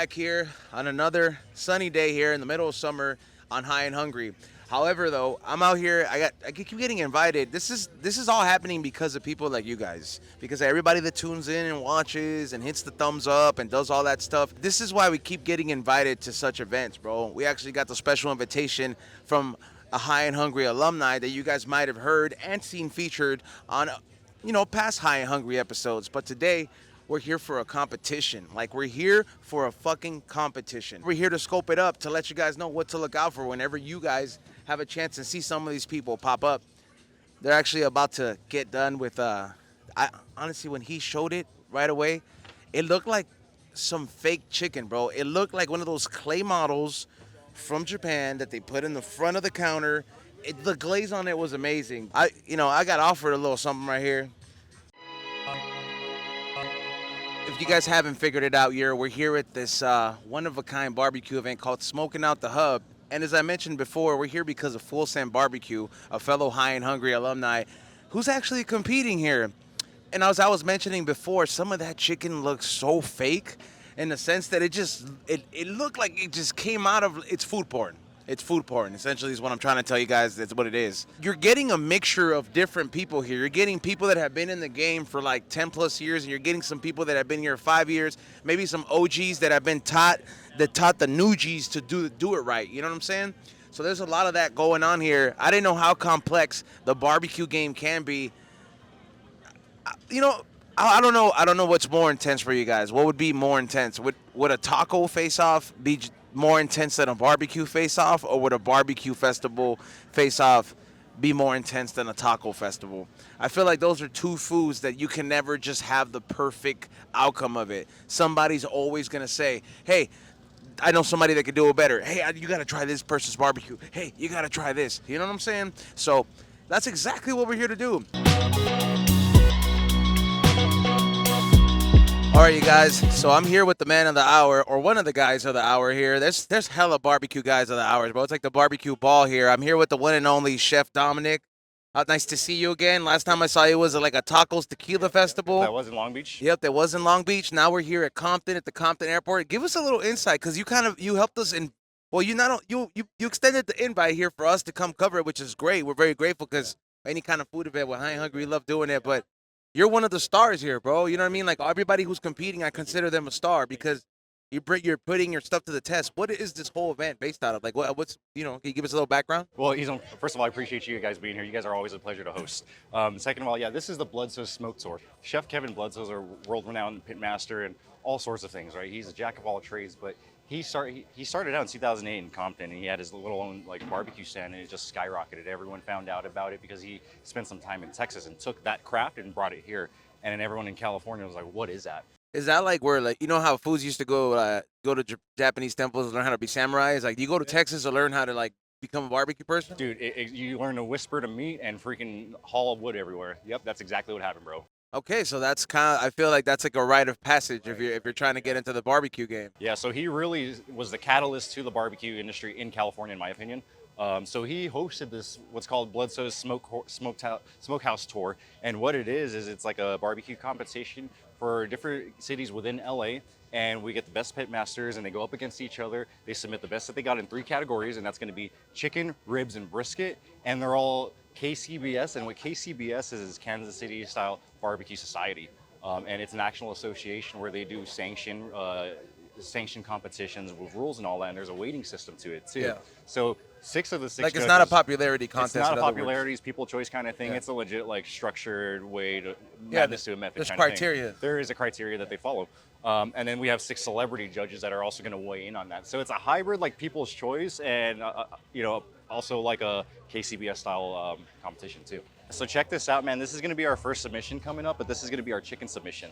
back here on another sunny day here in the middle of summer on High and Hungry. However, though, I'm out here. I keep getting invited. This is all happening because of people like you guys. Because everybody that tunes in and watches and hits the thumbs up and does all that stuff. This is why we keep getting invited to such events, bro. We actually got the special invitation from a High and Hungry alumni that you guys might have heard and seen featured on, past High and Hungry episodes. But today, we're here for a competition. Like, we're here for a fucking competition. We're here to scope it up to let you guys know what to look out for whenever you guys have a chance to see some of these people pop up. They're actually about to get done with, honestly, when he showed it right away, it looked like some fake chicken, bro. It looked like one of those clay models from Japan that they put in the front of the counter. The glaze on it was amazing. I got offered a little something right here. If you guys haven't figured it out yet, we're here at this one-of-a-kind barbecue event called Smoking Out the Hub. And as I mentioned before, we're here because of Fullsend BBQ, a fellow High and Hungry alumni who's actually competing here. And as I was mentioning before, some of that chicken looks so fake in the sense that it looked like it just came out of, it's food porn. It's food porn, essentially, is what I'm trying to tell you guys. That's what it is. You're getting a mixture of different people here. You're getting people that have been in the game for like 10 plus years, and you're getting some people that have been here 5 years, maybe some OGs that have been taught the newgies to do it right. You know what I'm saying? So there's a lot of that going on here. I didn't know how complex the barbecue game can be. I don't know. I don't know what's more intense for you guys. What would be more intense? Would a taco face-off be more intense than a barbecue face-off, or would a barbecue festival face-off be more intense than a taco festival? I feel like those are two foods that you can never just have the perfect outcome of it. Somebody's always going to say, hey, I know somebody that could do it better. Hey, you got to try this person's barbecue. Hey, you got to try this. You know what I'm saying? So that's exactly what we're here to do. All right, you guys, so I'm here with the man of the hour, or one of the guys of the hour here. There's hella barbecue guys of the hours, bro. It's like the barbecue ball here. I'm here with the one and only Chef Dominic. Nice to see you again. Last time I saw you was like a Tacos Tequila Festival. That was in Long Beach? Yep, that was in Long Beach. Now we're here at Compton, at the Compton Airport. Give us a little insight, because you helped us in, well, you extended the invite here for us to come cover it, which is great. We're very grateful, because any kind of food event with High and Hungry, we love doing it, but you're one of the stars here, bro. You know what I mean? Like, everybody who's competing, I consider them a star because you're putting your stuff to the test. What is this whole event based out of? Like, what's, can you give us a little backgroround? Well, first of all, I appreciate you guys being here. You guys are always a pleasure to host. Second of all, yeah, this is the Bludso Smoke Tour. Chef Kevin Bludso is a world-renowned pit master and all sorts of things, right? He's a jack of all trades, but he started out in 2008 in Compton, and he had his little own barbecue stand, and it just skyrocketed. Everyone found out about it because he spent some time in Texas and took that craft and brought it here. And then everyone in California was like, "What is that?" Is that like where, like, you know how foods used to go to Japanese temples and learn how to be samurais? Like, do you go to Texas to learn how to become a barbecue person? Dude, you learn to whisper to meat and freaking haul of wood everywhere. Yep, that's exactly what happened, bro. Okay, so that's I feel like that's like a rite of passage if you're trying to get into the barbecue game. Yeah, so he really was the catalyst to the barbecue industry in California, in my opinion. So he hosted this, what's called Bludso's Smokehouse Tour. And what it is it's like a barbecue competition for different cities within LA. And we get the best pit masters, and they go up against each other. They submit the best that they got in 3 categories, and that's going to be chicken, ribs, and brisket. And they're all KCBS. And what KCBS is Kansas City Style Barbecue Society. And it's a national association where they do sanctioned competitions with rules and all that. And there's a weighting system to it, too. Yeah. So 6 of the 6 it's judges, not a popularity contest. It's not a popularity, it's people choice kind of thing. Yeah. It's a legit structured way to madness to a method. There's kind criteria. Of thing. There is a criteria that they follow. And then we have 6 celebrity judges that are also going to weigh in on that. So it's a hybrid, like people's choice, and also like a KCBS style competition too. So check this out, man. This is going to be our first submission coming up, but this is going to be our chicken submission.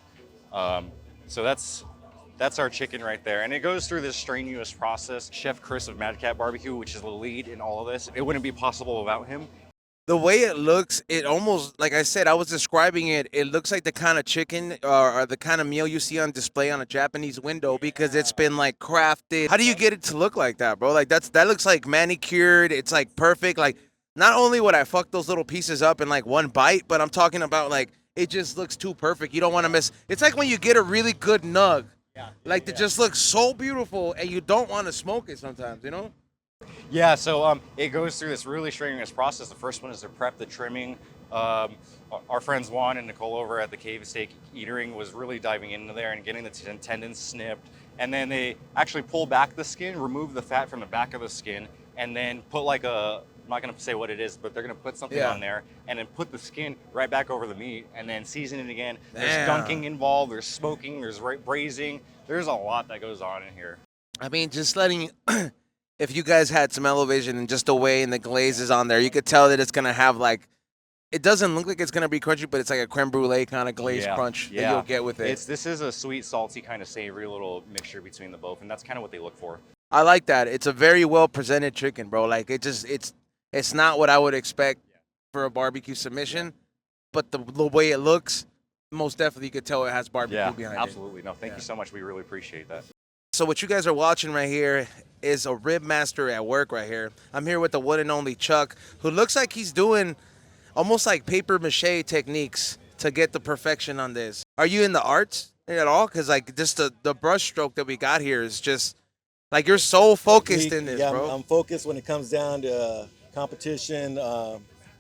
So that's our chicken right there. And it goes through this strenuous process. Chef Chris of Mad Cat Barbecue, which is the lead in all of this, it wouldn't be possible without him. The way it looks, it almost, like I said, I was describing it, it looks like the kind of chicken or the kind of meal you see on display on a Japanese window because it's been crafted. How do you get it to look like that, bro? Like that looks like manicured. It's perfect. Like, not only would I fuck those little pieces up in one bite, but I'm talking about it just looks too perfect. You don't want to miss. It's like when you get a really good nug Like, they just look so beautiful, and you don't want to smoke it sometimes, you know? Yeah, so it goes through this really strenuous process. The first one is to prep the trimming. Our friends Juan and Nicole over at the Cave Steak Eatery was really diving into there and getting the tendons snipped. And then they actually pull back the skin, remove the fat from the back of the skin, and then put like I'm not going to say what it is, but they're going to put something on there and then put the skin right back over the meat and then season it again. There's dunking involved, there's smoking, there's braising. There's a lot that goes on in here. I mean, just letting if you guys had some elevation and just the way and the glaze is on there, you could tell that it's going to have like, it doesn't look like it's going to be crunchy, but it's like a creme brulee kind of glaze crunch that you'll get with it. This is a sweet, salty, kind of savory little mixture between the both, and that's kind of what they look for. I like that. It's a very well presented chicken, bro. Like, it's not what I would expect for a barbecue submission, but the way it looks, most definitely you could tell it has barbecue behind it. Absolutely. No, thank you so much. We really appreciate that. So what you guys are watching right here is a rib master at work right here. I'm here with the one and only Chuck, who looks like he's doing almost like paper mache techniques to get the perfection on this. Are you in the arts at all? Because like just the brush stroke that we got here is just like you're so focused in this, bro. I'm focused when it comes down to competition,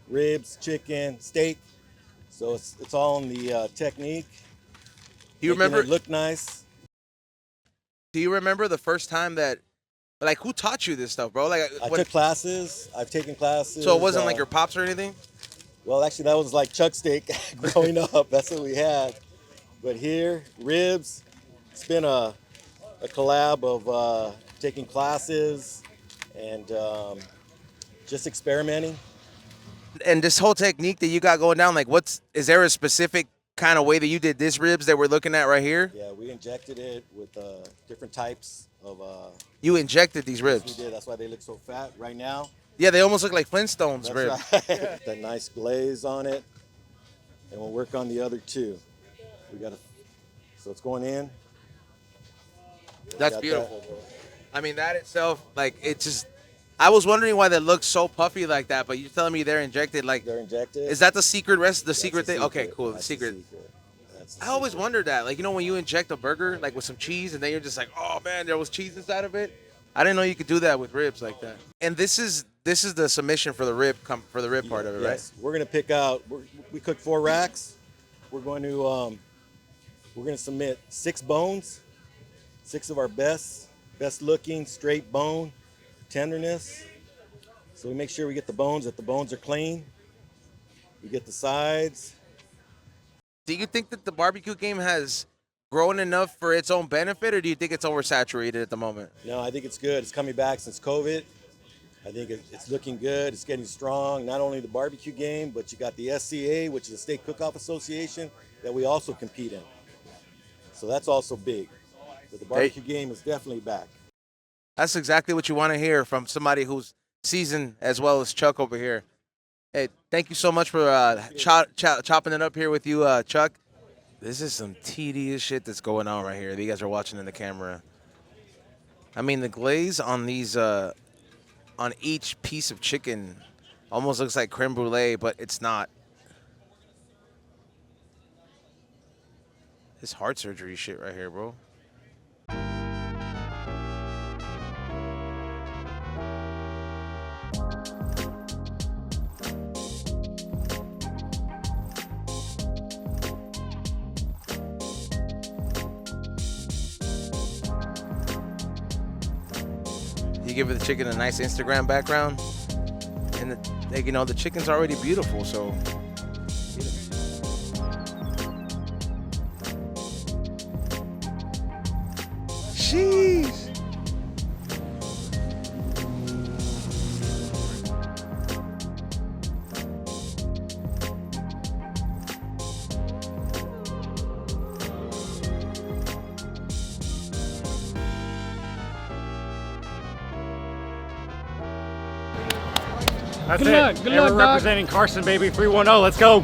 ribs, chicken, steak. So it's all in the technique. Do you remember? It look nice. Do you remember the first time that, like, who taught you this stuff, bro? Like, I took classes. I've taken classes. So it wasn't like your pops or anything? Well, actually, that was like chuck steak growing up. That's what we had. But here, ribs. It's been a collab of taking classes and just experimenting. And this whole technique that you got going down, like, is there a specific kind of way that you did this ribs that we're looking at right here? Yeah, we injected it with different types of. You injected these ribs? We did. That's why they look so fat right now. Yeah, they almost look like Flintstones ribs. Right. That nice glaze on it, and we'll work on the other two. So it's going in. That's beautiful. I mean, that itself, like, it just. I was wondering why they look so puffy like that, but you're telling me they're injected. Like, they're injected. Is that the secret rest? The secret thing? Secret. Okay, cool. That's the secret. I always secret. wondered that. Like, you know, when you inject a burger, like with some cheese, and then you're just like, oh man, there was cheese inside of it. I didn't know you could do that with ribs like that. And this is the submission for the rib part of it, right? Yes, we're gonna pick out. We cook 4 racks. We're going to submit 6 bones, 6 of our best looking straight bone tenderness. So we make sure we get the bones, that the bones are clean. We get the sides. Do you think that the barbecue game has grown enough for its own benefit, or do you think it's oversaturated at the moment? No, I think it's good. It's coming back since COVID. I think it's looking good. It's getting strong. Not only the barbecue game, but you got the SCA, which is the Steak Cook-Off Association, that we also compete in. So that's also big. But the barbecue game is definitely back. That's exactly what you want to hear from somebody who's seasoned as well as Chuck over here. Hey, thank you so much for chopping it up here with you, Chuck. This is some tedious shit that's going on right here that you guys are watching in the camera. I mean, the glaze on these, on each piece of chicken almost looks like creme brulee, but it's not. This heart surgery shit right here, bro. You give the chicken a nice Instagram background, and the chicken's already beautiful. So, sheesh. That's Good luck, good luck, we're dog. representing Carson, baby. 310. Let's go.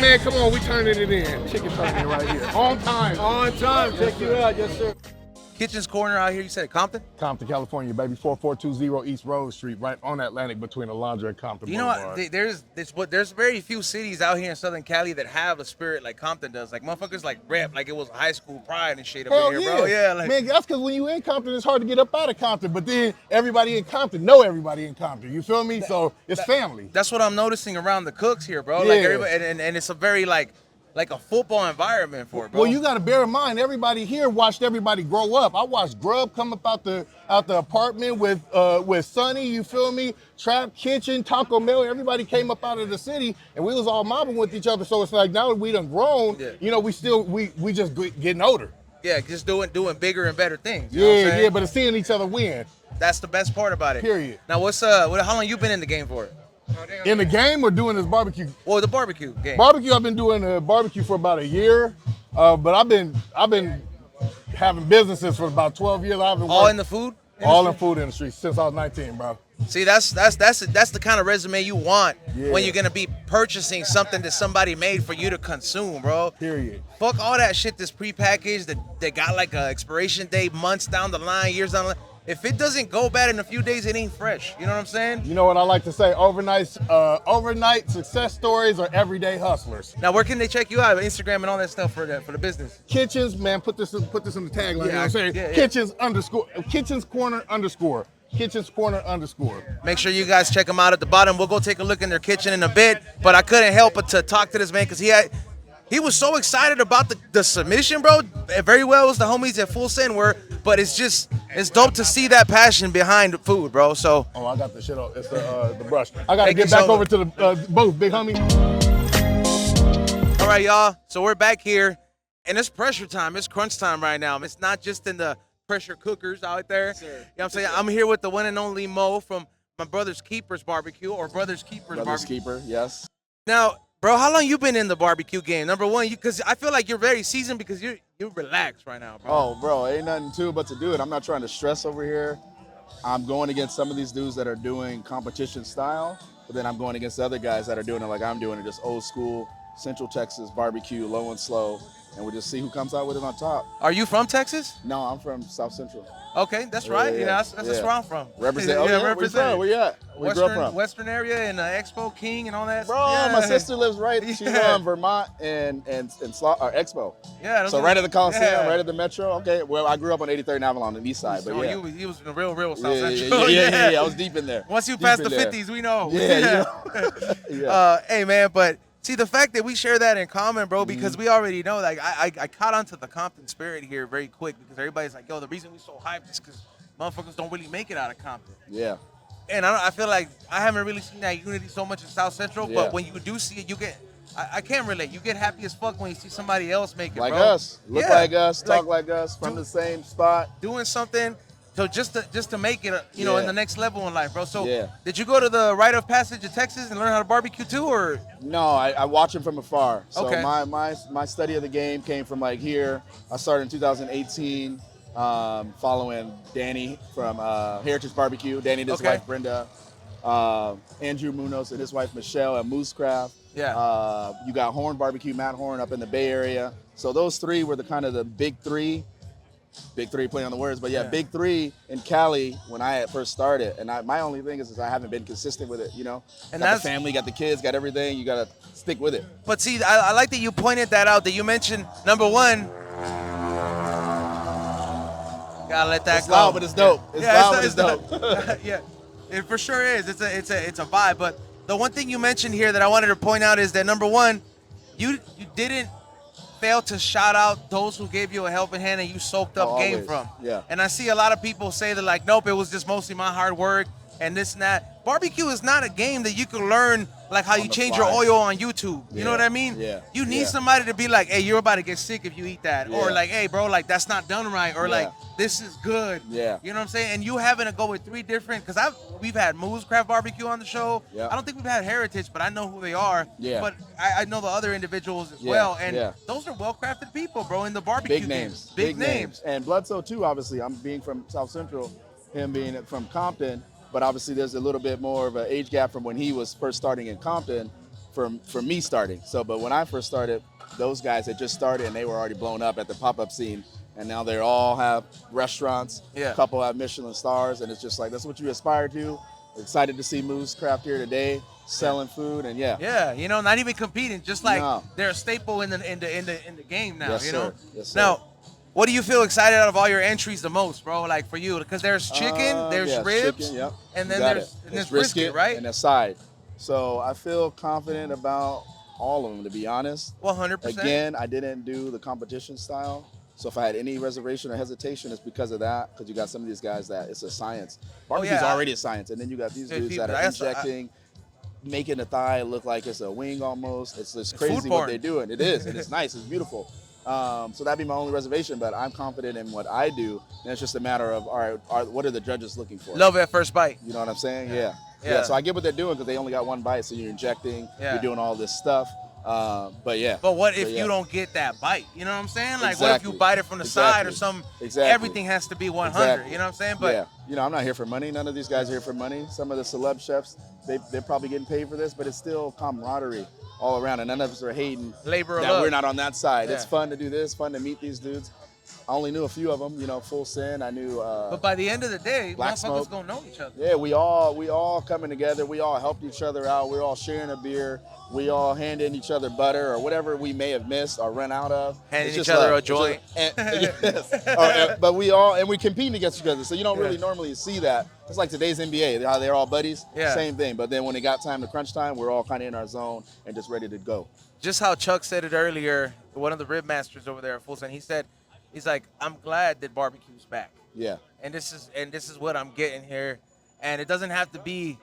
Man, come on, we turning it in. Chicken turning it right here. On time. On time. Check you out, yes, sir. Kitchen's Corner out here. You said Compton? Compton, California, baby. 4420 East Rose Street, right on Atlantic between Alondra and Compton You know Boulevard. what? There's very few cities out here in Southern Cali that have a spirit like Compton does. Like motherfuckers like rep like it was high school pride and shit Hell up in here, bro. Yeah, like man, that's because when you in Compton, it's hard to get up out of Compton. But then everybody in Compton know everybody in Compton. You feel me? So it's family. that's what I'm noticing around the cooks here, bro. Yeah. Like everybody, and it's a very like a football environment for it, bro. Well, you got to bear in mind, everybody here watched everybody grow up. I watched Grub come up out the apartment with Sonny. You feel me? Trap Kitchen, Taco Bell. Everybody came up out of the city, and we was all mobbing with each other. So it's like now that we done grown, Yeah. you know, we just getting older. Yeah, just doing bigger and better things. You know what I'm Yeah, saying? yeah. But it's seeing each other win. That's the best part about it. Period. Now, how long you been in the game for? In the game, or doing this barbecue. Well, the barbecue game. Barbecue, I've been doing barbecue for about a year, but I've been having businesses for about 12 years. I've been All in the food? all in food industry since I was 19, bro. See, that's the kind of resume you want Yeah. when you're gonna be purchasing something that somebody made for you to consume, bro. Period. Fuck all that shit that's prepackaged that got like a expiration date months down the line, years down the line. If it doesn't go bad in a few days, it ain't fresh. You know what I'm saying? You know what I like to say? Overnight success stories are everyday hustlers. Now, where can they check you out? Instagram and all that stuff for the business. Kitchens, man, put this in the tagline. You know what I'm saying? Yeah. Kitchens Corner _. Kitchens Corner _ Make sure you guys check them out at the bottom. We'll go take a look in their kitchen in a bit. But I couldn't help but to talk to this man because he was so excited about the submission, bro. Very well as the homies at Fullsend were, but it's dope to see that passion behind food, bro. So Oh, I got the shit up. It's the brush. I gotta Thank you get back so over to the booth, big homie. all right, y'all. So we're back here, and it's pressure time. It's crunch time right now. It's not just in the pressure cookers out there. You know what I'm saying? I'm here with the one and only Mo from my Brother's Keepers Barbecue or Brother's Keepers Brother's Barbecue. keeper, yes. Now, bro, how long you been in the barbecue game? Number one, because I feel like you're very seasoned because you're relaxed right now, bro. Oh, bro, ain't nothing to but to do it. I'm not trying to stress over here. I'm going against some of these dudes that are doing competition style, but then I'm going against the other guys that are doing it like I'm doing it, just old school, Central Texas barbecue, low and slow, and we'll just see who comes out with it on top. Are you from Texas? No, I'm from South Central. Okay, that's right. Yeah, Yeah, that's yeah. where I'm from. Represent. Oh, yeah, where you from? Where you at? Where you grew up from? Western area and Expo King and all that. Bro, yeah. my sister lives right. She's Yeah. from Vermont and Expo. Yeah. those So are- right at the Coliseum, yeah. right at the Metro. Okay, well, I grew up on 83rd and Avalon on the east side, but So yeah. you was in the real South Yeah, Central. yeah. I was deep in there. Once you Deep pass in the there. 50s, we know. Yeah, yeah. Hey, man, but see, the fact that we share that in common, bro, because Mm-hmm. we already know, like, I caught on to the Compton spirit here very quick because everybody's like, yo, the reason we so hyped is because motherfuckers don't really make it out of Compton. Yeah. And I feel like I haven't really seen that unity so much in South Central, Yeah. but when you do see it, you get, I can't relate. You get happy as fuck when you see somebody else make it, Like bro. us, look Yeah. like us, talk like us, from do- the same spot. Doing something. So just to make it, you know, in Yeah. the next level in life, bro. So Yeah. did you go to the rite of passage of Texas and learn how to barbecue too, or? No, I watch them from afar. So Okay. my study of the game came from like here. I started in 2018, following Danny from Heritage Barbecue. Danny and his Okay. wife Brenda, Andrew Munoz and his wife Michelle at Moosecraft. Yeah. You got Horn Barbecue, Matt Horn up in the Bay Area. So those three were the kind of the big three. Big three, playing on the words, but yeah, Yeah. big three in Cali when I had first started. And my only thing is I haven't been consistent with it, you know? And Got that's- the family, got the kids, got everything. You got to stick with it. But see, I like that you pointed that out. That you mentioned number one. Gotta let that It's go. loud, but it's dope. It's loud, but it's dope. Yeah, it for sure is. It's a vibe. But the one thing you mentioned here that I wanted to point out is that number one, you didn't fail to shout out those who gave you a helping hand and you soaked up Oh, game always. from. Yeah. And I see a lot of people say that like, nope, it was just mostly my hard work and this and that. Barbecue is not a game that you can learn like how you the change fly. your oil on YouTube. You know Yeah. what I mean? Yeah. You need Yeah. somebody to be like, hey, you're about to get sick if you eat that. Or Yeah. like, hey, bro, like that's not done right. Or like, Yeah. this is good. Yeah. You know what I'm saying? And you having to go with three different, because we've had Moose Craft Barbecue on the show. Yeah. I don't think we've had Heritage, but I know who they are. Yeah. But I know the other individuals as Yeah, well. And yeah. those are well-crafted people, bro, in the barbecue Big names. games. Big names. And Bludso too, obviously. I'm being from South Central, him being from Compton, but obviously there's a little bit more of an age gap from when he was first starting in Compton from me starting. So, but when I first started, those guys had just started and they were already blown up at the pop-up scene and now they all have restaurants. Yeah. A couple have Michelin stars, and it's just like that's what you aspire to. Excited to see Moose Craft here today, selling food, and yeah. Yeah, you know, not even competing, just like No. they're a staple in the game now. Yes, you know. sir. Yes, sir. Now, what do you feel excited out of all your entries the most, bro? Like for you, because there's chicken, there's yeah, ribs, chicken, yep. and You then got there's it. and there's It's brisket, right? and a side. So I feel confident about all of them, to be honest. 100%. Again, I didn't do the competition style. So if I had any reservation or hesitation, it's because of that. Because you got some of these guys that it's a science. Barbecue's already a science, and then you got these Hey, dudes people, that are injecting, making the thigh look like it's a wing almost. It's just crazy food what porn. they're doing. It is, and it's nice. It's beautiful. So that'd be my only reservation. But I'm confident in what I do, and it's just a matter of all right, what are the judges looking for? Love at first bite. You know what I'm saying? Yeah. Yeah. So I get what they're doing because they only got one bite, so you're injecting, you're doing all this stuff. But yeah. But what if yeah. you don't get that bite? You know what I'm saying? Like, what if Exactly. you bite it from the side or something? Exactly. Everything has to be 100. Exactly. You know what I'm saying? But yeah, you know, I'm not here for money. None of these guys are here for money. Some of the celeb chefs, they're probably getting paid for this, but it's still camaraderie all around, and none of us are hating labor of that love. we're not on that side. Yeah. It's fun to do this, fun to meet these dudes. I only knew a few of them, you know, Fullsend. I knew. But by the end of the day, Black motherfuckers Smoke. gonna know each other. Yeah, we all coming together. We all helped each other out. We're all sharing a beer. We all handing each other butter or whatever we may have missed or run out of. Handing It's each just other love. a joint. Yes. But we competing against each other, so you don't really normally see that. It's like today's NBA, how they're all buddies. Yeah. Same thing. But then when it got time to crunch time, we're all kind of in our zone and just ready to go. Just how Chuck said it earlier, one of the rib masters over there at Fullsend, he's like, I'm glad that barbecue's back. Yeah. And this is what I'm getting here. And it doesn't have to be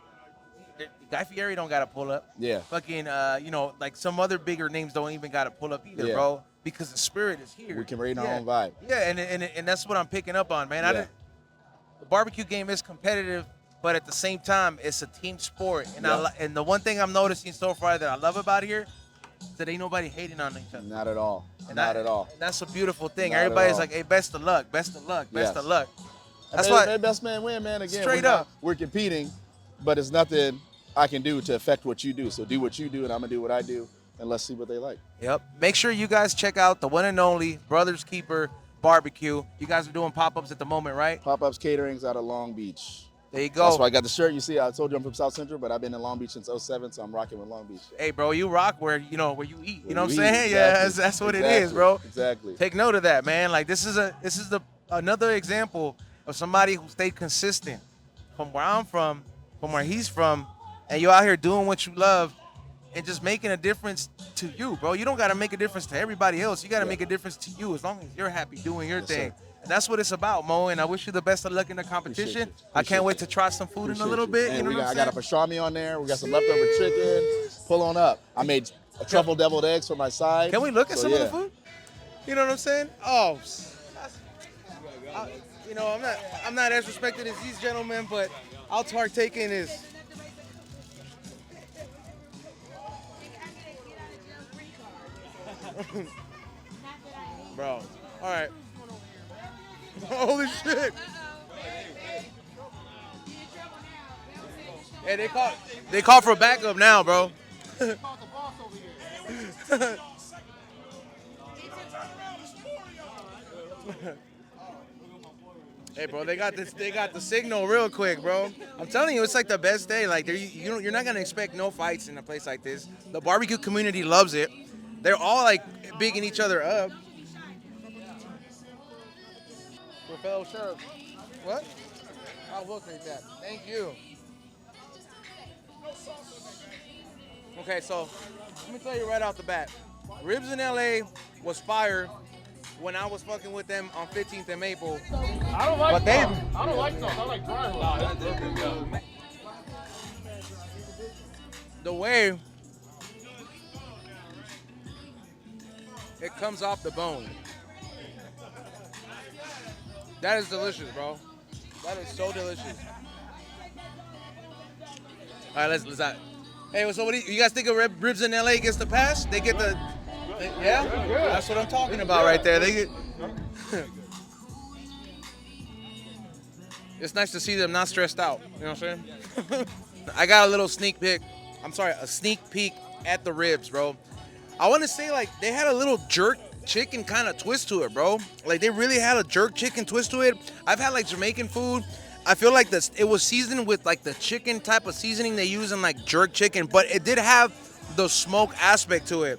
Guy Fieri don't gotta pull up. Yeah. Fucking you know, like some other bigger names don't even gotta pull up either, Yeah. bro. Because the spirit is here. We can rate our own vibe. Yeah, and that's what I'm picking up on, man. Yeah. The barbecue game is competitive, but at the same time, it's a team sport. And Yeah. and the one thing I'm noticing so far that I love about here is that ain't nobody hating on each other. Not at all. And Not at all. And that's a beautiful thing. Not at Everybody's all. like, hey, best of luck, best of luck, best Yes. of luck. That's May why. best man win, man. Again, Straight up. We're competing, but it's nothing I can do to affect what you do. So do what you do, and I'm gonna do what I do, and let's see what they like. Yep. Make sure you guys check out the one and only Brothers Keeper Barbecue. You guys are doing pop-ups at the moment, right? Pop-ups caterings out of Long Beach. There you go. That's why I got the shirt. You see, I told you I'm from South Central, but I've been in Long Beach since '07, so I'm rocking with Long Beach. Hey, bro, you rock where you eat. You know what I'm Where you saying? eat, Yeah, exactly. that's what it Exactly. is, bro. Exactly. Take note of that, man. Like this is another example of somebody who stayed consistent from where I'm from where he's from, and you're out here doing what you love and just making a difference to you, bro. You don't got to make a difference to everybody else. You got to make a difference to you as long as you're happy doing your thing. sir. And that's what it's about, Mo, and I wish you the best of luck in the competition. Appreciate you. I can't wait to try some food in a little bit. And You know we what got, I'm I got a saying? pastrami on there. We got some leftover chicken. Pull on up. I made a truffle deviled eggs for my side. Can we look at So, some yeah. of the food? You know what I'm saying? Oh, you know, I'm not as respected as these gentlemen, but I'll partake in his. Bro, all right. Holy shit! Hey, they call for backup now, bro. Hey, bro, they got the signal real quick, bro. I'm telling you, it's like the best day. Like, you're not gonna expect no fights in a place like this. The barbecue community loves it. They're all like bigging each other up. For fellow sheriff. What? I will take that. Thank you. Okay, so let me tell you right off the bat. Ribs in LA was fire when I was fucking with them on 15th and Maple. I don't like But they- sauce. I don't like sauce. I like dry rub. The way it comes off the bone. That is delicious, bro. That is so delicious. All right, let's. Hey, so what do you guys think of Ribs in LA gets the pass? They get the. Yeah? That's what I'm talking about right there. They get. It's nice to see them not stressed out. You know what I'm saying? I got a little sneak peek. A sneak peek at the ribs, bro. I want to say like they had a little jerk chicken kind of twist to it, bro. Like they really had a jerk chicken twist to it. I've had like Jamaican food. I feel like this it was seasoned with like the chicken type of seasoning they use in like jerk chicken, but it did have the smoke aspect to it.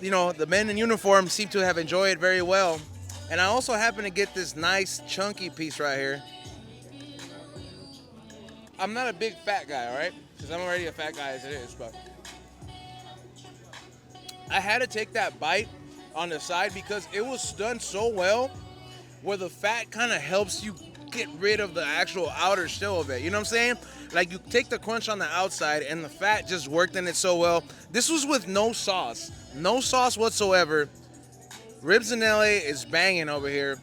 You know, the men in uniform seem to have enjoyed it very well. And I also happen to get this nice chunky piece right here. I'm not a big fat guy, all right? Because I'm already a fat guy as it is, but I had to take that bite on the side because it was done so well where the fat kind of helps you get rid of the actual outer shell of it. You know what I'm saying? Like you take the crunch on the outside and the fat just worked in it so well. This was with no sauce. No sauce whatsoever. Ribs in LA is banging over here.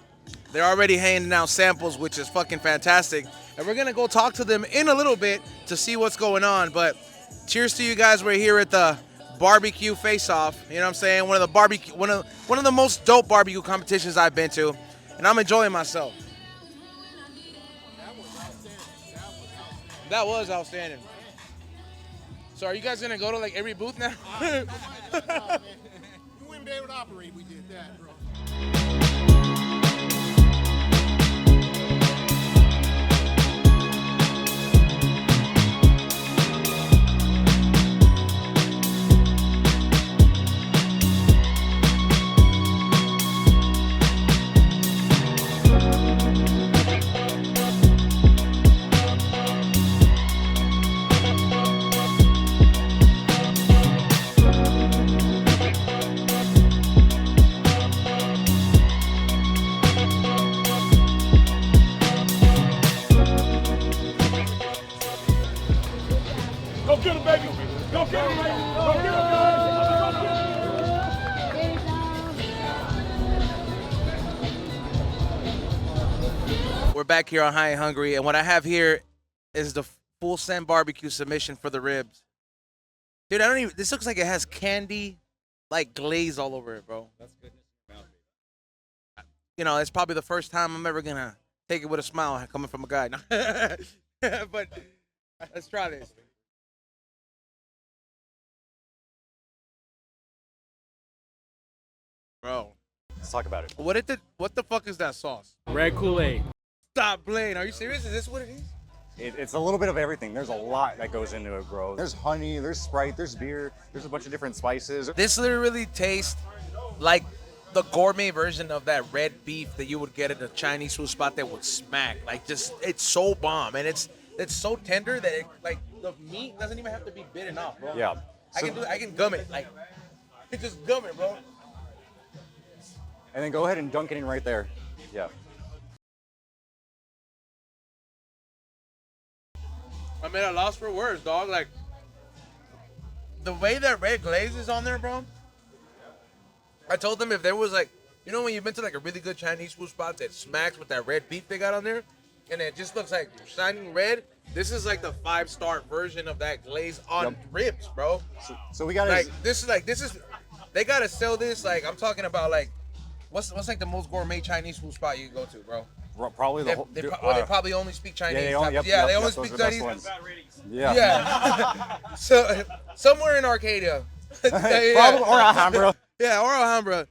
They're already handing out samples, which is fucking fantastic. And we're gonna go talk to them in a little bit to see what's going on. But cheers to you guys. We're here at the barbecue face-off. You know what I'm saying? One of the most dope barbecue competitions I've been to, and I'm enjoying myself. That was outstanding. So are you guys gonna go to like every booth now? You wouldn't be able to operate if we did that, bro. Go get him, baby. Go get him, baby. Go get him, guys. Go get him. We're back here on High and Hungry, and what I have here is the Fullsend BBQ submission for the ribs. Dude, I don't even. This looks like it has candy, like glaze all over it, bro. That's goodness. You know, it's probably the first time I'm ever gonna take it with a smile coming from a guy. But let's try this. Bro, Let's talk about it. what the fuck is that sauce? Red Kool-Aid. Stop playing. Are you serious? Is this what it is? It's a little bit of everything. There's a lot that goes into it, bro. There's honey, there's Sprite, there's beer, there's a bunch of different spices. This literally tastes like the gourmet version of that red beef that you would get at a Chinese food spot that would smack. Like just, it's so bomb, and it's so tender that it, like the meat doesn't even have to be bitten off, bro. Yeah. I can gum it, like just gum it, bro. And then go ahead and dunk it in right there. Yeah. I'm at a loss for words, dog. Like the way that red glaze is on there, bro. I told them if there was like, you know, when you've been to like a really good Chinese food spot that smacks with that red beef they got on there, and it just looks like shining red. This is like the 5-star version of that glaze on ribs, bro. So we got Like this is they gotta sell this. Like I'm talking about like what's like the most gourmet Chinese food spot you can go to, bro? probably the They, whole. they probably only speak Chinese. they They only those speak are the best Chinese. ones. Yeah. Yeah. So somewhere in Arcadia. Probably or Alhambra. Yeah, or Alhambra.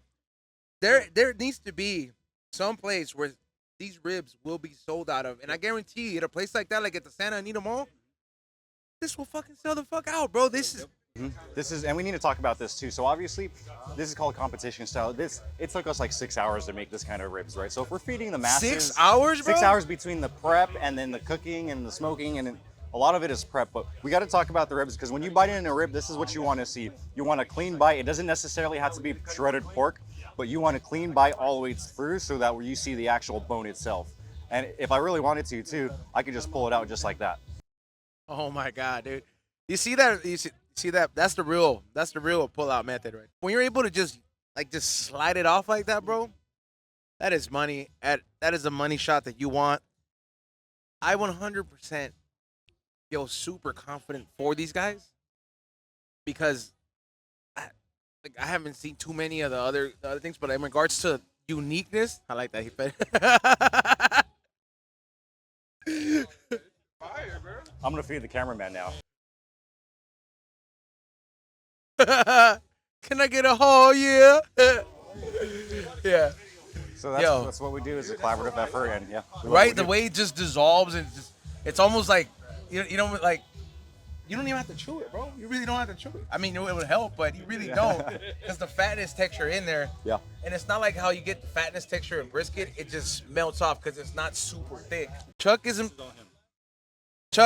There needs to be some place where these ribs will be sold out of, and I guarantee you, at a place like that, like at the Santa Anita Mall, this will fucking sell the fuck out, bro. This is. And we need to talk about this too. So obviously, this is called competition style. It took us like 6 hours to make this kind of ribs, right? So if we're feeding the masses, 6 hours, bro. 6 hours between the prep and then the cooking and the smoking, and a lot of it is prep. But we got to talk about the ribs because when you bite into a rib, this is what you want to see. You want a clean bite. It doesn't necessarily have to be shredded pork, but you want a clean bite all the way through so that where you see the actual bone itself. And if I really wanted to too, I could just pull it out just like that. Oh my god, dude. You see that? You see that? That's the real pull-out method, right? When you're able to just slide it off like that, bro, that is money. That is a money shot that you want. I 100% feel super confident for these guys because I haven't seen too many of the other things, but in regards to uniqueness, I like that he fed. I'm gonna feed the cameraman now. Can I get a haul? Yeah. Yeah. So Yo. that's what we do is a collaborative effort, and yeah. we love what Right? we The do. way it just dissolves and it's almost like you know like you don't even have to chew it, bro. You really don't have to chew it. I mean, it would help, but you really don't because the fatness texture in there. Yeah. And it's not like how you get the fatness texture in brisket. It just melts off because it's not super thick. Chuck,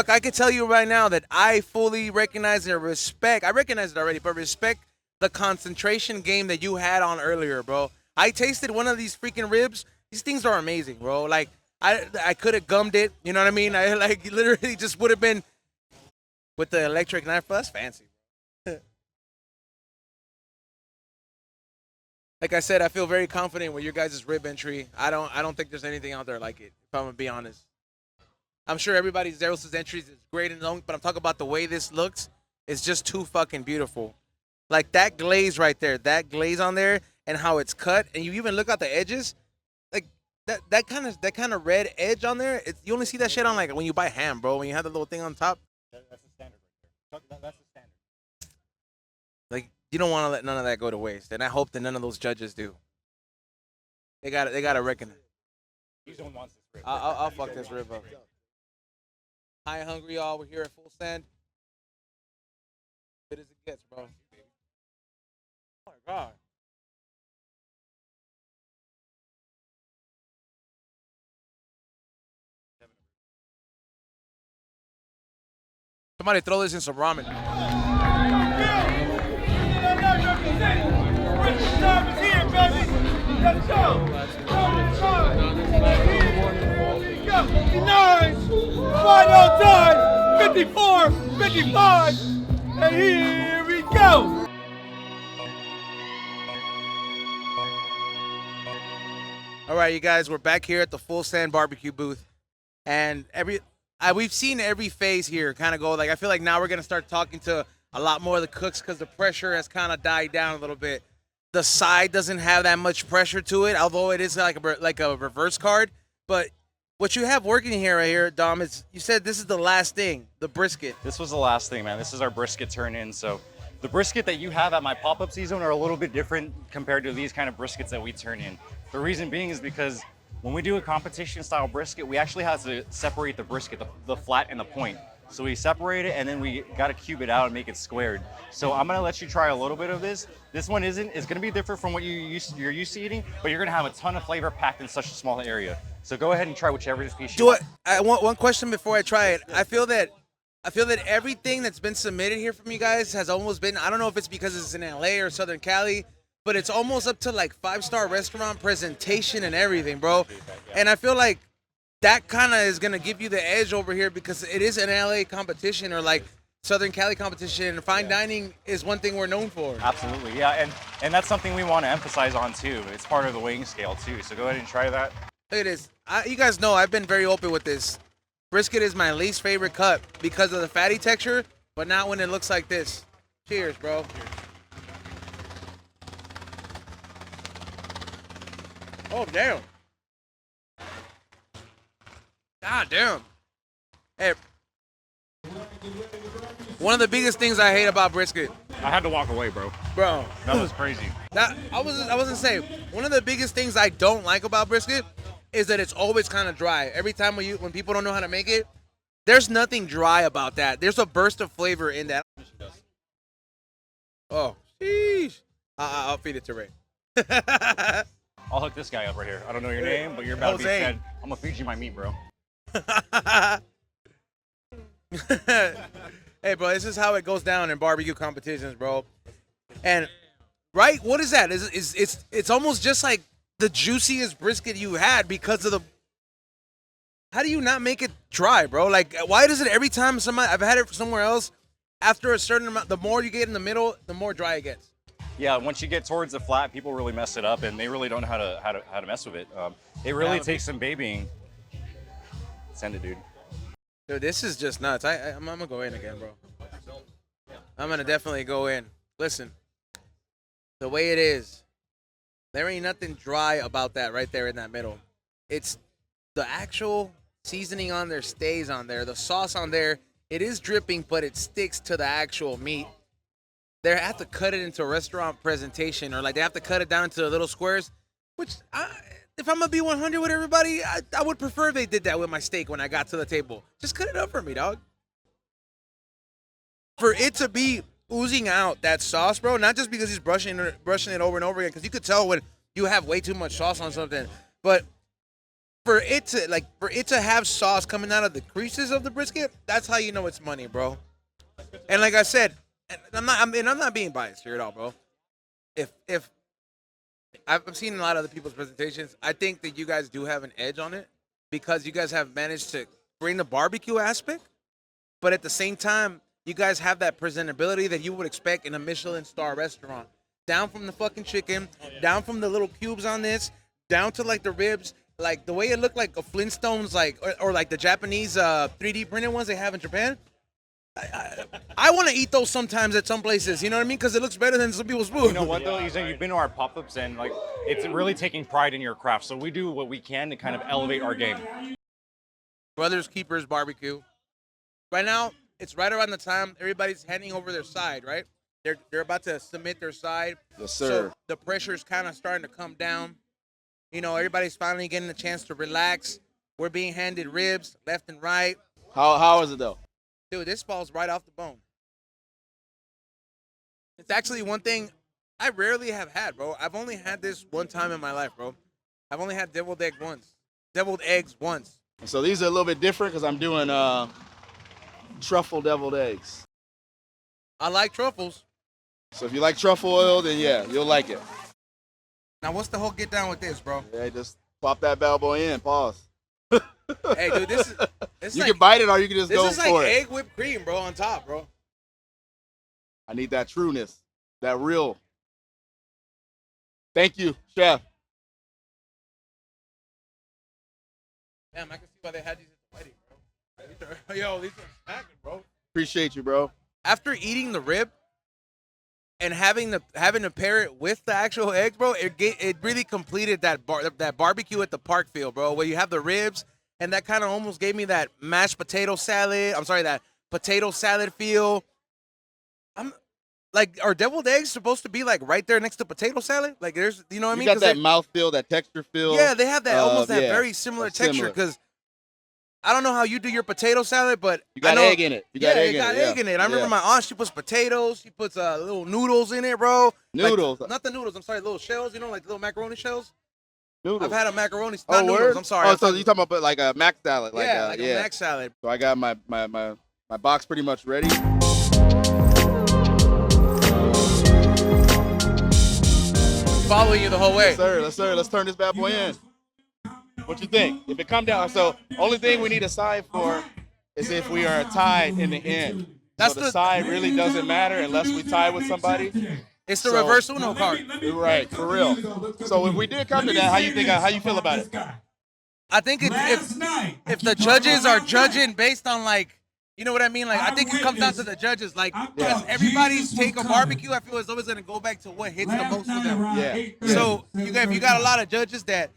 I can tell you right now that I fully recognize and respect. I recognize it already, but respect the concentration game that you had on earlier, bro. I tasted one of these freaking ribs. These things are amazing, bro. Like I could have gummed it. You know what I mean? I like literally just would have been with the electric knife. But that's fancy. Like I said, I feel very confident with your guys' rib entry. I don't think there's anything out there like it. If I'm gonna be honest. I'm sure everybody else's entries is great and long, but I'm talking about the way this looks. It's just too fucking beautiful. Like that glaze right there, that glaze on there, and how it's cut, and you even look at the edges, like that kind of red edge on there. You only see that shit on like when you buy ham, bro. When you have the little thing on top. That's the standard right there. That's the standard. Like you don't want to let none of that go to waste, and I hope that none of those judges do. They gotta reckon it. He's the one who wants this rib. I'll fuck this rib up. Hi, hungry y'all. We're here at Fullsend. Good as it gets, bro. Oh my god. Somebody throw this in some ramen. Let's go! 59, final time, 54, 55, and here we go! All right, you guys, we're back here at the Fullsend BBQ booth, and we've seen every phase here kind of go. Like I feel like now we're gonna start talking to a lot more of the cooks because the pressure has kind of died down a little bit. The side doesn't have that much pressure to it, although it is like a reverse card. But what you have working here right here, Dom, is you said this is the last thing, the brisket. This was the last thing, man. This is our brisket turn in. So the brisket that you have at my pop-up season are a little bit different compared to these kind of briskets that we turn in. The reason being is because when we do a competition style brisket, we actually have to separate the brisket, the flat and the point. So we separate it and then we gotta cube it out and make it squared. So I'm gonna let you try a little bit of this. This one it's gonna be different from what you're used to eating, but you're gonna have a ton of flavor packed in such a small area. So go ahead and try whichever piece you want. I want one question before I try it. I feel that everything that's been submitted here from you guys has almost been, I don't know if it's because it's in LA or Southern Cali, but it's almost up to like 5-star restaurant presentation and everything, bro. And I feel like that kind of is going to give you the edge over here because it is an LA competition or like Southern Cali competition. Fine dining is one thing we're known for. Absolutely, yeah, and that's something we want to emphasize on too. It's part of the weighing scale too, so go ahead and try that. Look at this. You guys know I've been very open with this. Brisket is my least favorite cut because of the fatty texture, but not when it looks like this. Cheers, bro. Oh, damn. God damn. Hey, one of the biggest things I hate about brisket, I had to walk away, bro. bro. That was crazy. I wasn't saying. One of the biggest things I don't like about brisket is that it's always kind of dry. Every time when people don't know how to make it, there's nothing dry about that. There's a burst of flavor in that. Oh, sheesh. I'll feed it to Ray. I'll hook this guy up right here. I don't know your name, but you're about to be Jose. fed. I'm gonna feed you my meat, bro. Hey, bro, this is how it goes down in barbecue competitions, bro. And right, what is that? It's almost just like the juiciest brisket you had because of the. How do you not make it dry, bro? Like, why does it every time I've had it somewhere else, after a certain amount, the more you get in the middle, the more dry it gets. Yeah, once you get towards the flat, people really mess it up, and they really don't know how to mess with it. It really takes some babying. Send it, dude. Dude, this is just nuts. I'm gonna go in again, bro. I'm gonna definitely go in. Listen, the way it is, there ain't nothing dry about that right there in that middle. It's the actual seasoning on there stays on there. The sauce on there, it is dripping, but it sticks to the actual meat. they have to cut it into a restaurant presentation, or like they have to cut it down into little squares. Which, if I'm gonna be 100 with everybody, I would prefer if they did that with my steak when I got to the table. Just cut it up for me, dog. For it to be oozing out that sauce, bro, not just because he's brushing it over and over again, because you could tell when you have way too much sauce on something, but for it to have sauce coming out of the creases of the brisket, that's how you know it's money, bro. And like I said, I'm not being biased here at all, bro. If I've seen a lot of other people's presentations, I think that you guys do have an edge on it because you guys have managed to bring the barbecue aspect, but at the same time, you guys have that presentability that you would expect in a Michelin star restaurant. Down from the fucking chicken, down from the little cubes on this, down to like the ribs, like the way it looked like a Flintstones, like or like the Japanese 3D printed ones they have in Japan. I want to eat those sometimes at some places, you know what I mean? Because it looks better than some people's food. You know what though? You've been to our pop-ups and like it's really taking pride in your craft. So we do what we can to kind of elevate our game. Brothers Keepers Barbecue. Right now, it's right around the time everybody's handing over their side, right? They're about to submit their side. Yes, sir. So the pressure's kind of starting to come down. You know, everybody's finally getting a chance to relax. We're being handed ribs left and right. How is it though? Dude, this falls right off the bone. It's actually one thing I rarely have had, bro. I've only had this one time in my life, bro. I've only had deviled eggs once. So these are a little bit different because I'm doing truffle deviled eggs. I like truffles. So if you like truffle oil, then yeah, you'll like it. Now, what's the whole get down with this, bro? Yeah, just pop that bad boy in. Pause. Hey, dude, this is you can bite it or you can just go for it. This is like egg whipped cream, bro, on top, bro. I need that trueness, that real. Thank you, chef. Damn, I can see why they had these at the wedding, bro. Yo, these are smacking, bro. Appreciate you, bro. After eating the rib and having to pair it with the actual eggs, bro, it really completed that barbecue at the park feel, bro, where you have the ribs, and that kind of almost gave me that mashed potato salad. I'm sorry, that potato salad feel. I'm like, are deviled eggs supposed to be like right there next to potato salad? Like, there's, you know what I mean? You got that mouth feel, that texture feel. Yeah, they have that almost that very similar texture. Because I don't know how you do your potato salad, but you got egg in it. You got egg in it. I remember my aunt, she puts potatoes, she puts little noodles in it, bro. Noodles. Like, not the noodles, I'm sorry, little shells, you know, like little macaroni shells. Noodles. I've had a macaroni, not noodles, word? I'm sorry. Oh, so you talking about like a mac salad. Like a mac salad. So I got my box pretty much ready. Following you the whole way. Yes, sir. Let's turn this bad boy in. What you think? If it come down, so only thing we need a side for is if we are tied in the end. That's so the side really doesn't matter unless we tie with somebody. It's the reverse Uno card. Right, for real. So if we did come to that, how you feel about it? I think if the judges are judging based on like, you know what I mean? Like, I think it comes down to the judges. Like, because everybody's take on barbecue, I feel is always going to go back to what hits the most for them. Yeah. So if you got a lot of judges that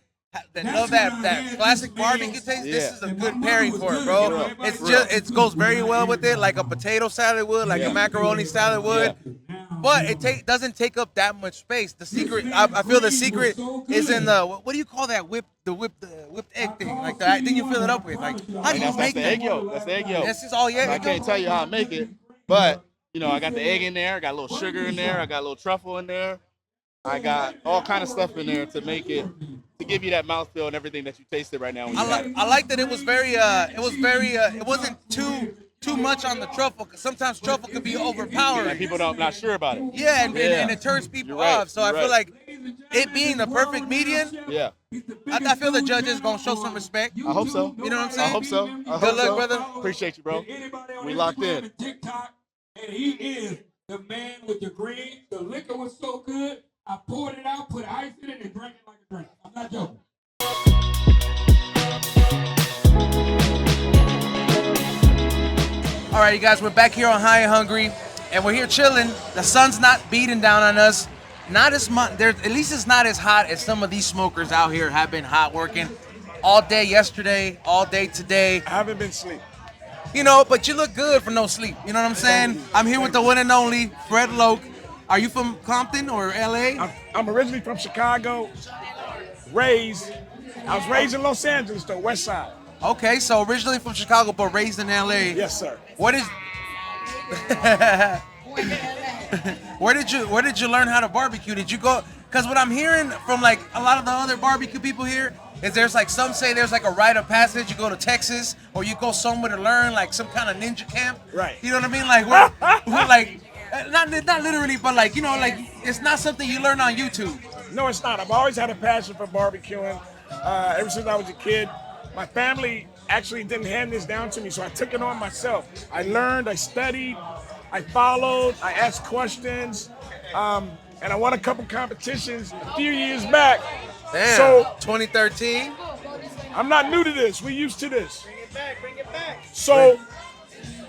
love that classic barbecue taste, this is a good pairing for it, bro. It goes very well with it, like a potato salad would, like a macaroni salad would. But it doesn't take up that much space. The secret, I feel the secret is in the, what do you call that whipped egg thing? Like that thing you fill it up with. Like, how do you make that? That's the egg yolk. That's just all egg. I can't tell you how I make it, but you know, I got the egg in there, I got a little sugar in there, I got a little truffle in there. I got all kind of stuff in there to make it, to give you that mouthfeel and everything that you tasted right now. I like that it was very, it wasn't too much on the truffle, because sometimes truffle could be overpowering. And people not sure about it. Yeah, and it turns people off. So I feel like it being the perfect median. Yeah. I feel the judges gonna show some respect. I hope so. You know what I'm saying? I hope so. Good luck, brother. Appreciate you, bro. We locked in. TikTok, and he is the man with the green. The liquor was so good, I poured it out, put ice in it, and drank it like a drink. I'm not joking. All right, you guys, we're back here on High and Hungry, and we're here chilling. The sun's not beating down on us. Not as much. At least it's not as hot as some of these smokers out here have been hot working all day yesterday, all day today. I haven't been sleeping. You know, but you look good for no sleep. You know what I'm saying? I'm here with the one and only Fred Loke. Are you from Compton or LA? I'm originally from Chicago, raised. I was raised in Los Angeles, though, West Side. Okay, so originally from Chicago, but raised in LA. Yes, sir. What is? Where did you learn how to barbecue? Did you go? Because what I'm hearing from like a lot of the other barbecue people here is there's like some say there's like a rite of passage. You go to Texas or you go somewhere to learn like some kind of ninja camp. Right. You know what I mean? Like we're like not literally, but like you know like it's not something you learn on YouTube. No, it's not. I've always had a passion for barbecuing. Ever since I was a kid, my family actually didn't hand this down to me, so I took it on myself. I learned, I studied, I followed, I asked questions, and I won a couple competitions a few years back. Damn. So 2013. I'm not new to this. We're used to this. Bring it back. So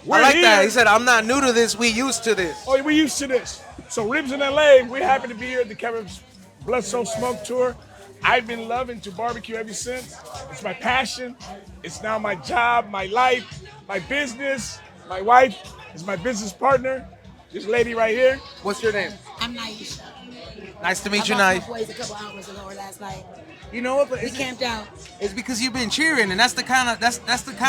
we're I like here. that. He said, "I'm not new to this. We used to this." Oh, we're used to this. So Ribs in LA, we're happy to be here at the Kevin Bludso Smoke Tour. I've been loving to barbecue ever since. It's my passion. It's now my job, my life, my business. My wife is my business partner. This lady right here. What's your name? I'm Naisha. Nice to meet I you, lost Nice. my boys a couple hours ago or last night. You know what? But We camped out. it's because you've been cheering, and that's the kind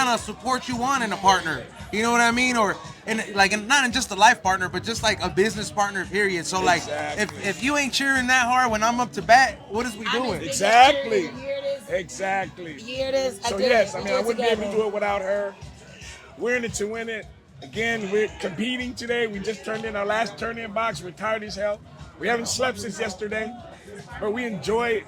of support you want in a partner. You know what I mean? Or not in just a life partner, but just like a business partner. Period. So like, Exactly. if you ain't cheering that hard when I'm up to bat, what is we I'm doing? as big as Exactly. cheerleader. You hear this? Exactly. You hear this? So did yes, it. I We mean, I did wouldn't be able to together. do it without her. We're in it to win it. Again, we're competing today. We just turned in our last turn-in box. We're tired as hell. We haven't slept since yesterday, but we enjoy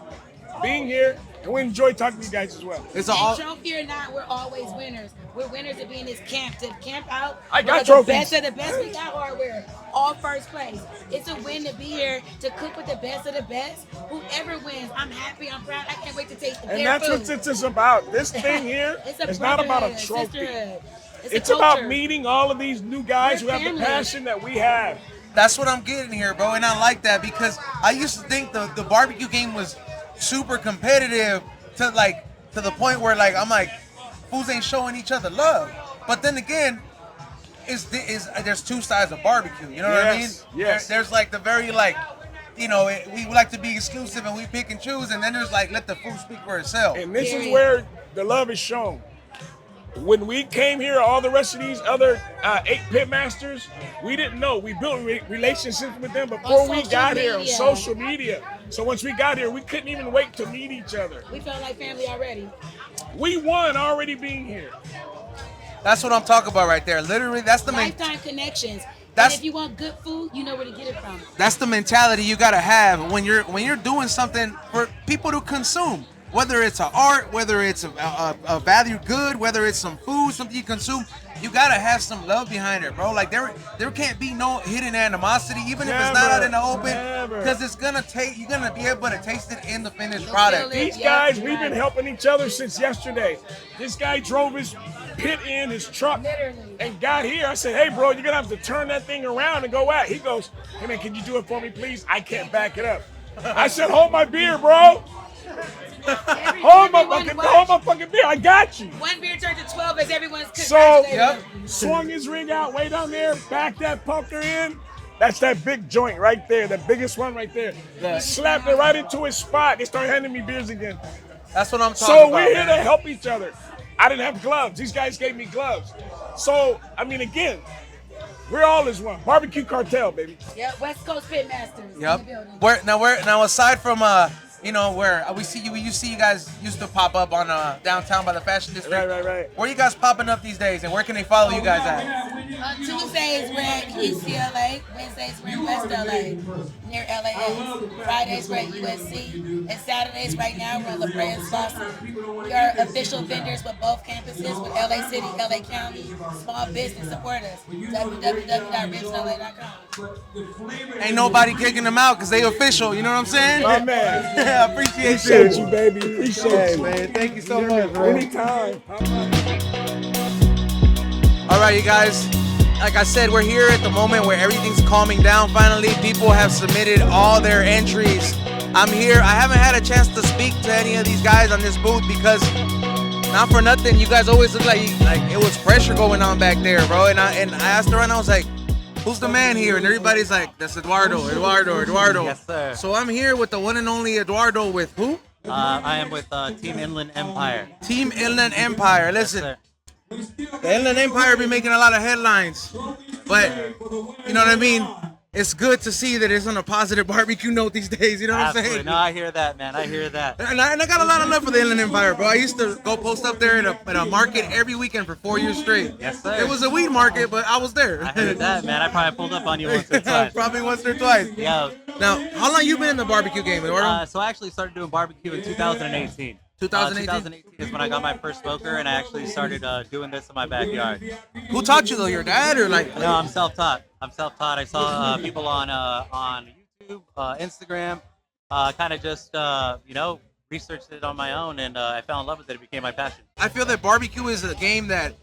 being here, and we enjoy talking to you guys as well. It's And all. trophy or not, we're always winners. We're winners of being this camp. To camp out, I got we're the trophies. best of the best. We got hardware. All first place. It's a win to be here, to cook with the best of the best. Whoever wins, I'm happy, I'm proud. I can't wait to taste their And that's food. what this is about. This thing here It's a is not about a brotherhood, trophy. sisterhood. It's a about culture. meeting all of these new guys We're who have the family. passion that we have. That's what I'm getting here, bro, and I like that because I used to think the barbecue game was super competitive to the point where like I'm like, fools ain't showing each other love. But then again, there's two sides of barbecue. You know what I mean? Yes, yes. There's like the very like, you know, we like to be exclusive and we pick and choose, and then there's like let the food speak for itself. And this is Period. where the love is shown. When we came here, all the rest of these other 8 pit masters, we didn't know. We built relationships with them before On we social got here on media. social media. So once we got here, we couldn't even wait to meet each other. We felt like family already. We won already being here. That's what I'm talking about right there. Literally, that's the Lifetime connections. That's- And if you want good food, you know where to get it from. That's the mentality you gotta have when you're doing something for people to consume. Whether it's an art, whether it's a valued good, whether it's some food, something you consume, you gotta have some love behind it, bro. Like there can't be no hidden animosity, even if it's not out in the open, Never. because it's gonna take. You're gonna be able to taste it in the finished You'll product. feel it. These Yeah, guys, you're we've been right. helping each other since yesterday. This guy drove his pit in his truck Literally. and got here. I said, hey, bro, you're going to have to turn that thing around and go out. He goes, hey, man, can you do it for me, please? I can't back it up. I said, hold my beer, bro. Hold my fucking beer. I got you. One beer turned to 12 as everyone's So, congratulating. swung his rig out way down there, backed that pucker in. That's that big joint right there, the biggest one right there. Slapped it right into his spot. They started handing me beers again. That's what I'm talking So about. we're here man. to help each other. I didn't have gloves. These guys gave me gloves. So, I mean, again, we're all as one. Barbecue cartel, baby. Yeah, West Coast Pit Masters in the Yep. building. Now aside from where we see you guys used to pop up on downtown by the fashion district. Right. Where you guys popping up these days, and where can they follow you guys at? Tuesdays we're at UCLA, Wednesdays we're in West LA, near LAX. Fridays we're at USC, and Saturdays right now we're on La Brea and Slauson. We are official vendors with both campuses, with LA City, LA County. Small business, support us. www.ribsla.com. Ain't nobody kicking them out because they official. You know what I'm saying? My man. I appreciate Appreciate you, baby. Appreciate you. man. Thank you so much, bro. Anytime. All right, you guys. Like I said, we're here at the moment where everything's calming down finally. People have submitted all their entries. I'm here. I haven't had a chance to speak to any of these guys on this booth because, not for nothing, you guys always look like it was pressure going on back there, bro. And I asked around, I was like, who's the man here? And everybody's like, that's Eduardo. Yes, sir. So I'm here with the one and only Eduardo with who? I am with Team Inland Empire. Team Inland Empire. Listen, Yes, the Inland Empire be making a lot of headlines, but you know what I mean? It's good to see that it's on a positive barbecue note these days. You know what I'm Absolutely. saying? No, I hear that, man. I hear that. And I got a lot of love for the Inland Empire, bro. I used to go post up there at a market every weekend for 4 years straight. Yes, sir. It was a weed market, but I was there. I heard that, man. I probably pulled up on you once or twice. Probably once or twice. Yeah. Now, how long you been in the barbecue game, Eduardo? So I actually started doing barbecue in 2018. 2018? 2018 is when I got my first smoker, and I actually started doing this in my backyard. Who taught you though? Your dad or like? No, I'm self-taught. I saw people on YouTube, Instagram, kind of just researched it on my own, and I fell in love with it. It became my passion. I feel that barbecue is a game that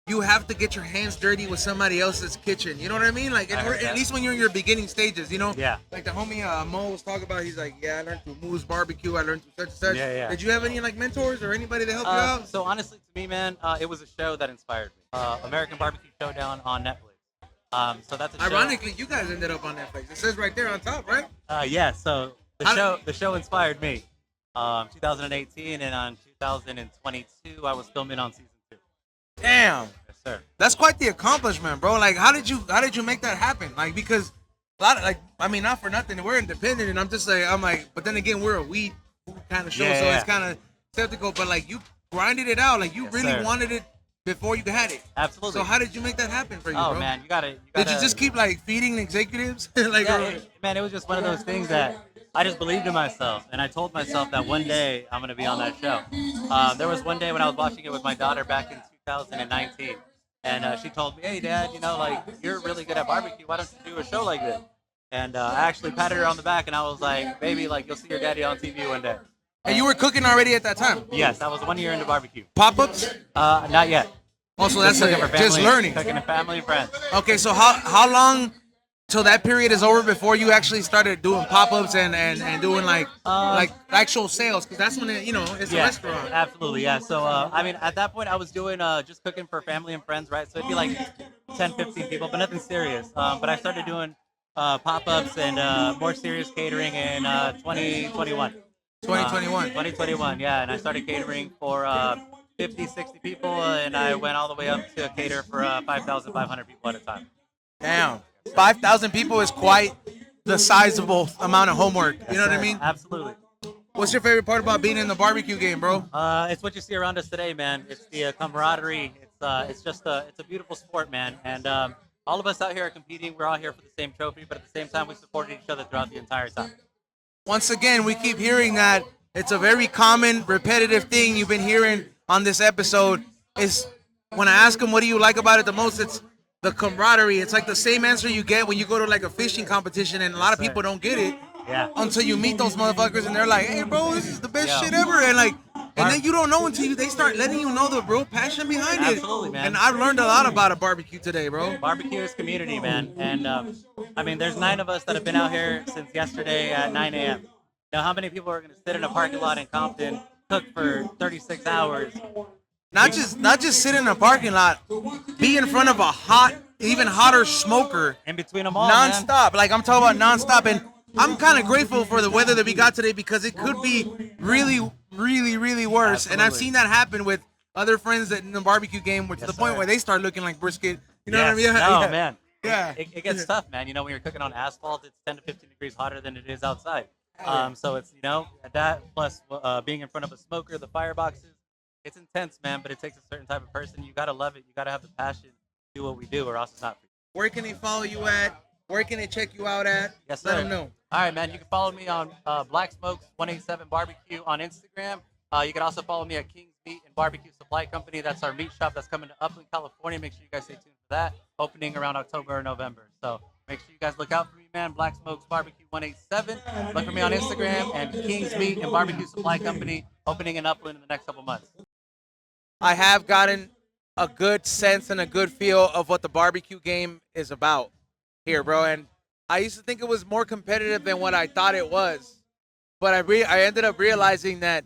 you have to get your hands dirty with somebody else's kitchen. You know what I mean? Like, I heard at that. least when you're in your beginning stages, you know? Yeah. Like the homie Mo was talking about, he's like, yeah, I learned through Moo's barbecue. I learned through such and such. Yeah. Did you have any like mentors or anybody to help you out? So honestly, to me, man, it was a show that inspired me. American Barbecue Showdown on Netflix. So that's a show. Ironically, you guys ended up on Netflix. It says right there on top, right? Yeah. So How- the show inspired me. 2018, and on 2022, I was filming on season 2. Damn. Yes, sir. That's quite the accomplishment, bro. Like, how did you make that happen? Like, because a lot of, like, I mean, not for nothing, we're independent, and I'm like, but then again, we're a weed kind of show, Yeah, so yeah. it's kind of skeptical. But like, you grinded it out, like you Yes, really sir. wanted it before you had it. Absolutely. So how did you make that happen for you, Oh bro? man, you gotta. Did you just keep like feeding executives? Like, Yeah, man, it was just one of those things that I just believed in myself, and I told myself that one day I'm gonna be on that show. There was one day when I was watching it with my daughter back in 2019, and she told me, "Hey, Dad, like you're really good at barbecue. Why don't you do a show like this?" And I actually patted her on the back, and I was like, "Baby, like you'll see your daddy on TV one day." and you were cooking already at that time. Yes, I was 1 year into barbecue. Pop-ups. Not yet. Also, that's Cooking for just family- learning. Cooking to family and friends. Okay, so how long till that period is over before you actually started doing pop-ups and doing like actual sales? Because that's when it's a restaurant. Absolutely, yeah. So, I mean, at that point, I was doing just cooking for family and friends, right? So it'd be like 10, 15 people, but nothing serious. But I started doing pop-ups and more serious catering in 2021. 2021, yeah. And I started catering for 50, 60 people, and I went all the way up to cater for 5,500 people at a time. Damn, 5,000 people is quite the sizable amount of homework. You know what I mean? Absolutely. What's your favorite part about being in the barbecue game, bro? It's what you see around us today, man. It's the camaraderie. It's just it's a beautiful sport, man. And all of us out here are competing. We're all here for the same trophy, but at the same time, we supported each other throughout the entire time. Once again, we keep hearing that it's a very common, repetitive thing you've been hearing on this episode. Is when I ask them, what do you like about it the most? It's the camaraderie. It's like the same answer you get when you go to like a fishing competition, and a lot of people don't get it until you meet those motherfuckers, and they're like, "Hey, bro, this is the best shit ever," and then you don't know until they start letting you know the real passion behind it. Absolutely, man. And I've learned a lot about a barbecue today, bro. Barbecue is community, man. And I mean, there's 9 of us that have been out here since yesterday at 9 a.m. Now, how many people are going to sit in a parking lot in Compton, cook for 36 hours? Not just sit in a parking lot, be in front of a hot, even hotter smoker. In between them all, man. Non-stop. Like, I'm talking about non-stop. And I'm kind of grateful for the weather that we got today, because it could be really, really, really worse. Absolutely. And I've seen that happen with other friends that in the barbecue game, to the point where they start looking like brisket. You know what I mean? No, man. Yeah. It gets tough, man. When you're cooking on asphalt, it's 10 to 15 degrees hotter than it is outside. So it's, that plus being in front of a smoker, the fireboxes, it's intense, man, but it takes a certain type of person. You got to love it. You got to have the passion to do what we do, or else it's not for you. Where can they follow you at? Where can they check you out at? Yes, sir. Let them know. All right, man. You can follow me on Black Smokes 187 Barbecue on Instagram. You can also follow me at King's Meat and Barbecue Supply Company. That's our meat shop that's coming to Upland, California. Make sure you guys stay tuned for that. Opening around October or November. So make sure you guys look out for me, man. Black Smokes Barbecue 187. Look for me on Instagram, and King's Meat and Barbecue Supply Company opening in Upland in the next couple months. I have gotten a good sense and a good feel of what the barbecue game is about here, bro. And I used to think it was more competitive than what I thought it was. But I ended up realizing that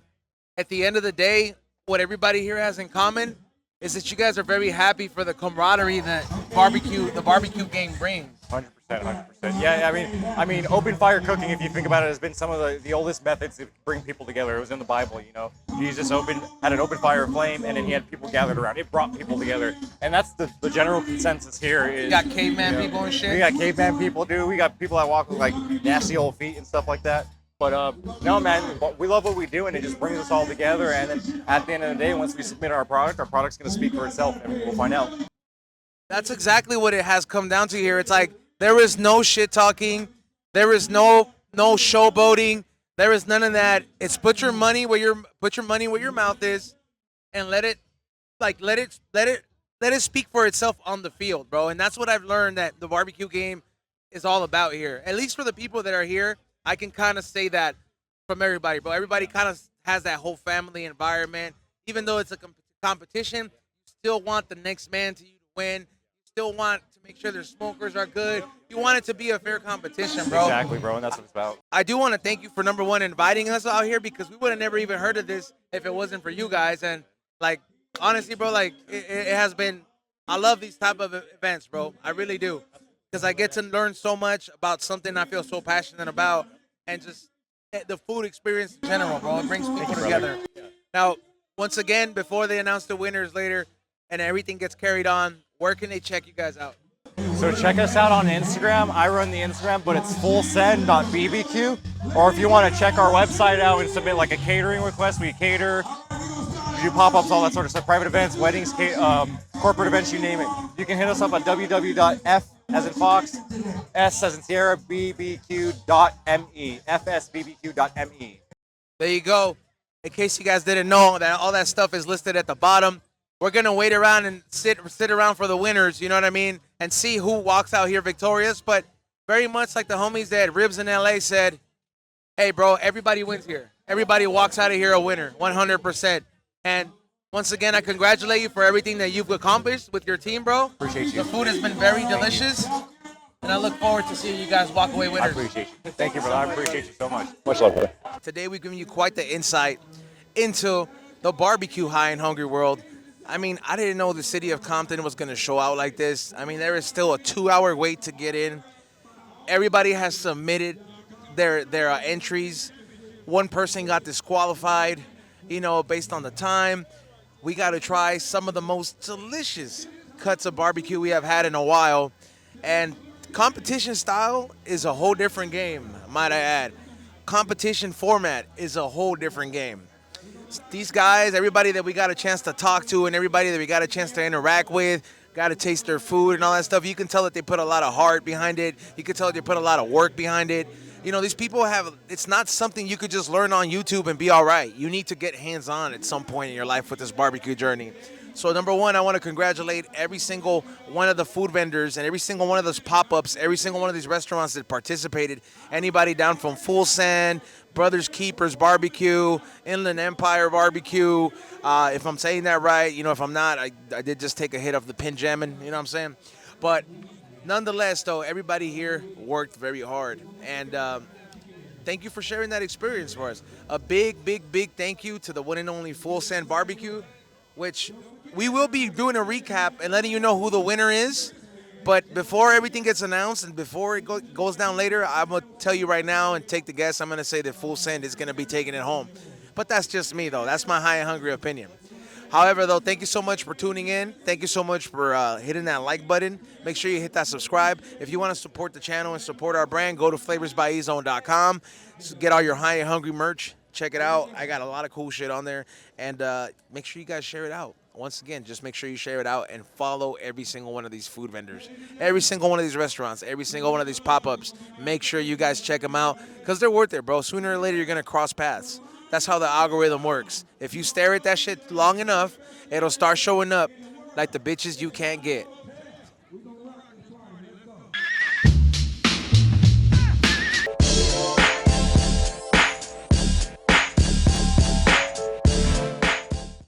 at the end of the day, what everybody here has in common is that you guys are very happy for the camaraderie that the barbecue game brings. 100%, 100%. Yeah, I mean, open fire cooking, if you think about it, has been some of the oldest methods to bring people together. It was in the Bible, you know. Jesus had an open fire flame, and then he had people gathered around. It brought people together, and that's the general consensus here. Is You got caveman people and shit. We got caveman people, dude. We got people that walk with like nasty old feet and stuff like that. But no, man, we love what we do, and it just brings us all together. And then at the end of the day, once we submit our product's going to speak for itself, and we'll find out. That's exactly what it has come down to here. It's like there is no shit talking, there is no showboating, there is none of that. It's put your money where your mouth is, and let it speak for itself on the field, bro. And that's what I've learned that the barbecue game is all about here. At least for the people that are here, I can kind of say that from everybody, bro. Everybody kind of has that whole family environment. Even though it's a competition, you still want the next man to win. Still want to make sure their smokers are good. You want it to be a fair competition, bro. Exactly, bro, and that's what it's about. I do want to thank you for, number one, inviting us out here, because we would have never even heard of this if it wasn't for you guys. And, like, honestly, bro, like, it has been, I love these type of events, bro. I really do, because I get to learn so much about something I feel so passionate about, and just the food experience in general, bro. It brings people together. Now, once again, before they announce the winners later and everything gets carried on, where can they check you guys out? So check us out on Instagram. I run the Instagram, but it's fullsend.bbq. Or if you want to check our website out and submit like a catering request, we cater, we do pop-ups, all that sort of stuff, private events, weddings, corporate events, you name it. You can hit us up at www.f as in Fox, S as in Sierra, bbq.me, fsbbq.me. There you go. In case you guys didn't know, that all that stuff is listed at the bottom. We're going to wait around and sit around for the winners, you know what I mean, and see who walks out here victorious. But very much like the homies that Ribs in LA said, hey, bro, everybody wins here. Everybody walks out of here a winner, 100%. And once again, I congratulate you for everything that you've accomplished with your team, bro. Appreciate you. The food has been very delicious, and I look forward to seeing you guys walk away winners. I appreciate you. Thank you, brother. I appreciate you so much. Much love, brother. Today, we've given you quite the insight into the barbecue high and hungry world. I mean, I didn't know the city of Compton was going to show out like this. I mean, there is still a 2-hour wait to get in. Everybody has submitted their entries. One person got disqualified, you know, based on the time. We got to try some of the most delicious cuts of barbecue we have had in a while. And competition style is a whole different game, might I add. Competition format is a whole different game. These guys, everybody that we got a chance to talk to and everybody that we got a chance to interact with, got to taste their food and all that stuff, you can tell that they put a lot of heart behind it. You can tell that they put a lot of work behind it. You know, these people it's not something you could just learn on YouTube and be all right. You need to get hands-on at some point in your life with this barbecue journey. So number one, I want to congratulate every single one of the food vendors and every single one of those pop-ups, every single one of these restaurants that participated. Anybody down from Fullsend, Brothers Keepers Barbecue, Inland Empire Barbecue. If I'm saying that right, you know, if I'm not, I did just take a hit of the pin jamming, you know what I'm saying? But nonetheless, though, everybody here worked very hard. And thank you for sharing that experience for us. A big, big, big thank you to the one and only Fullsend BBQ, which we will be doing a recap and letting you know who the winner is. But before everything gets announced and before it goes down later, I'm going to tell you right now and take the guess. I'm going to say that Fullsend is going to be taking it home. But that's just me, though. That's my high and hungry opinion. However, though, thank you so much for tuning in. Thank you so much for hitting that like button. Make sure you hit that subscribe. If you want to support the channel and support our brand, go to flavorsbyezone.com. Get all your high and hungry merch. Check it out. I got a lot of cool shit on there. And make sure you guys share it out. Once again, just make sure you share it out and follow every single one of these food vendors, every single one of these restaurants, every single one of these pop-ups. Make sure you guys check them out because they're worth it, bro. Sooner or later, you're going to cross paths. That's how the algorithm works. If you stare at that shit long enough, it'll start showing up like the bitches you can't get.